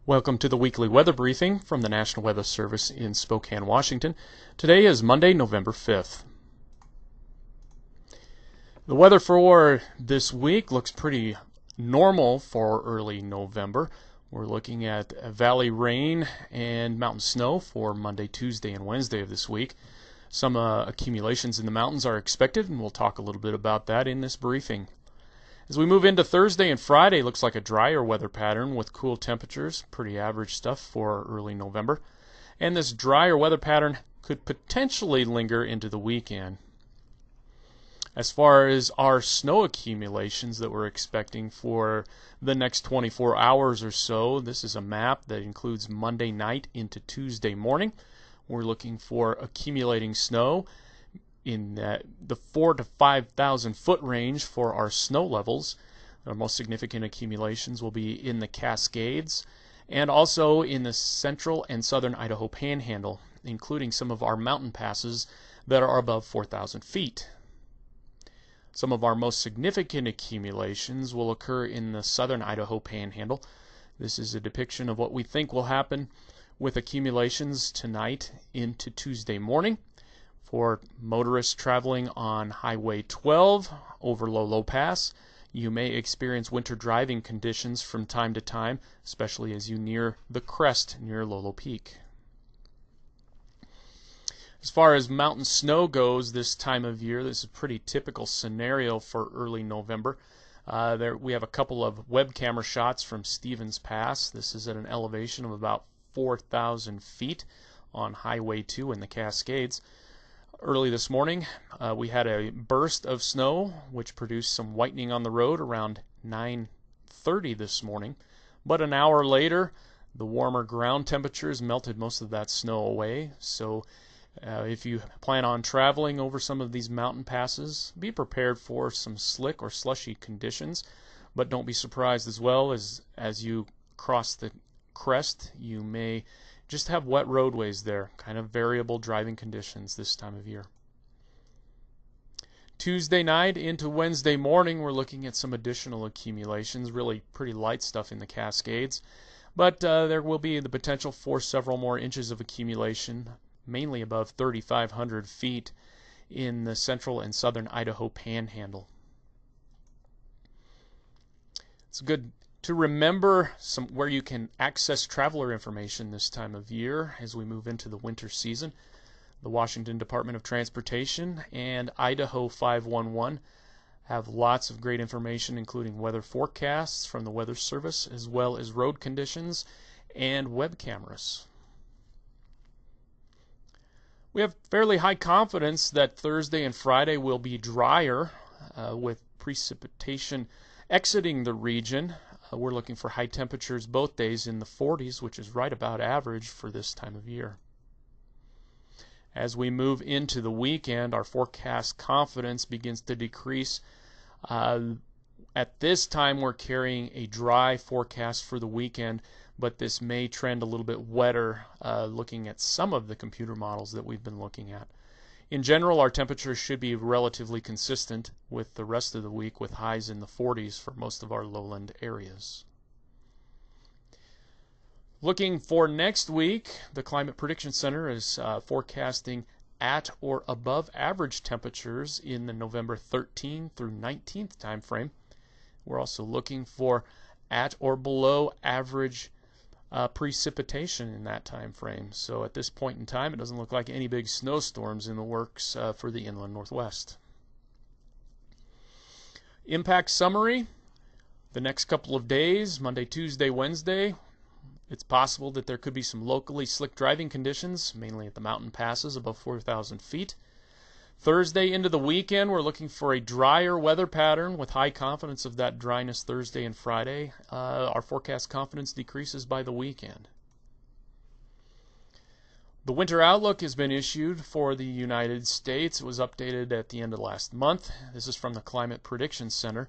Welcome to the weekly weather briefing from the National Weather Service in Spokane, Washington. Today is Monday, November 5th. The weather for this week looks pretty normal for early November. We're looking at valley rain and mountain snow for Monday, Tuesday, and Wednesday of this week. Some accumulations in the mountains are expected, and we'll talk a little bit about that in this briefing. As we move into Thursday and Friday, looks like a drier weather pattern with cool temperatures, pretty average stuff for early November. And this drier weather pattern could potentially linger into the weekend. As far as our snow accumulations that we're expecting for the next 24 hours or so, this is a map that includes Monday night into Tuesday morning. We're looking for accumulating snow in the 4,000 to 5,000 foot range for our snow levels. Our most significant accumulations will be in the Cascades and also in the central and southern Idaho Panhandle, including some of our mountain passes that are above 4,000 feet. Some of our most significant accumulations will occur in the southern Idaho Panhandle. This is a depiction of what we think will happen with accumulations tonight into Tuesday morning. For motorists traveling on Highway 12 over Lolo Pass, you may experience winter driving conditions from time to time, especially as you near the crest near Lolo Peak. As far as mountain snow goes this time of year, this is a pretty typical scenario for early November. We have a couple of web camera shots from Stevens Pass. This is at an elevation of about 4,000 feet on Highway 2 in the Cascades. Early this morning, we had a burst of snow, which produced some whitening on the road around 9:30 this morning. But an hour later, the warmer ground temperatures melted most of that snow away. So if you plan on traveling over some of these mountain passes, be prepared for some slick or slushy conditions. But don't be surprised as well as you cross the crest, you may just have wet roadways there, kind of variable driving conditions this time of year. Tuesday night into Wednesday morning, we're looking at some additional accumulations, really pretty light stuff in the Cascades, but there will be the potential for several more inches of accumulation, mainly above 3,500 feet in the central and southern Idaho Panhandle. It's good to remember where you can access traveler information this time of year as we move into the winter season. The Washington Department of Transportation and Idaho 511 have lots of great information, including weather forecasts from the Weather Service, as well as road conditions and web cameras. We have fairly high confidence that Thursday and Friday will be drier with precipitation exiting the region. We're looking for high temperatures both days in the 40s, which is right about average for this time of year. As we move into the weekend, our forecast confidence begins to decrease. At this time, we're carrying a dry forecast for the weekend, but this may trend a little bit wetter looking at some of the computer models that we've been looking at. In general, our temperatures should be relatively consistent with the rest of the week, with highs in the 40s for most of our lowland areas. Looking for next week, the Climate Prediction Center is forecasting at or above average temperatures in the November 13th through 19th time frame. We're also looking for at or below average precipitation in that time frame. So at this point in time, it doesn't look like any big snowstorms in the works for the inland Northwest. Impact summary: the next couple of days, Monday, Tuesday, Wednesday, it's possible that there could be some locally slick driving conditions, mainly at the mountain passes above 4,000 feet. Thursday into the weekend, we're looking for a drier weather pattern with high confidence of that dryness Thursday and Friday. Our forecast confidence decreases by the weekend. The winter outlook has been issued for the United States. It was updated at the end of last month. This is from the Climate Prediction Center.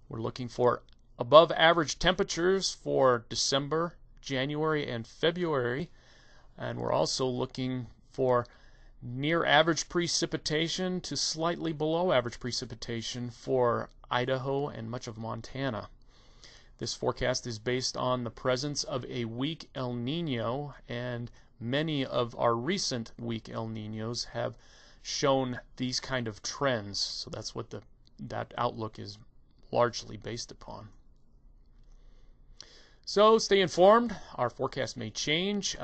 We're looking for above average temperatures for December, January, and February. And we're also looking for near average precipitation to slightly below average precipitation for Idaho and much of Montana. This forecast is based on the presence of a weak El Nino, and many of our recent weak El Ninos have shown these kind of trends. So that's what that outlook is largely based upon. So stay informed. Our forecast may change.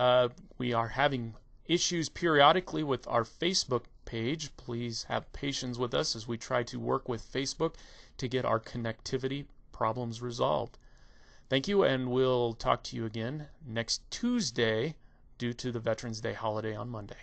We are having issues periodically with our Facebook page. Please have patience with us as we try to work with Facebook to get our connectivity problems resolved. Thank you, and we'll talk to you again next Tuesday due to the Veterans Day holiday on Monday.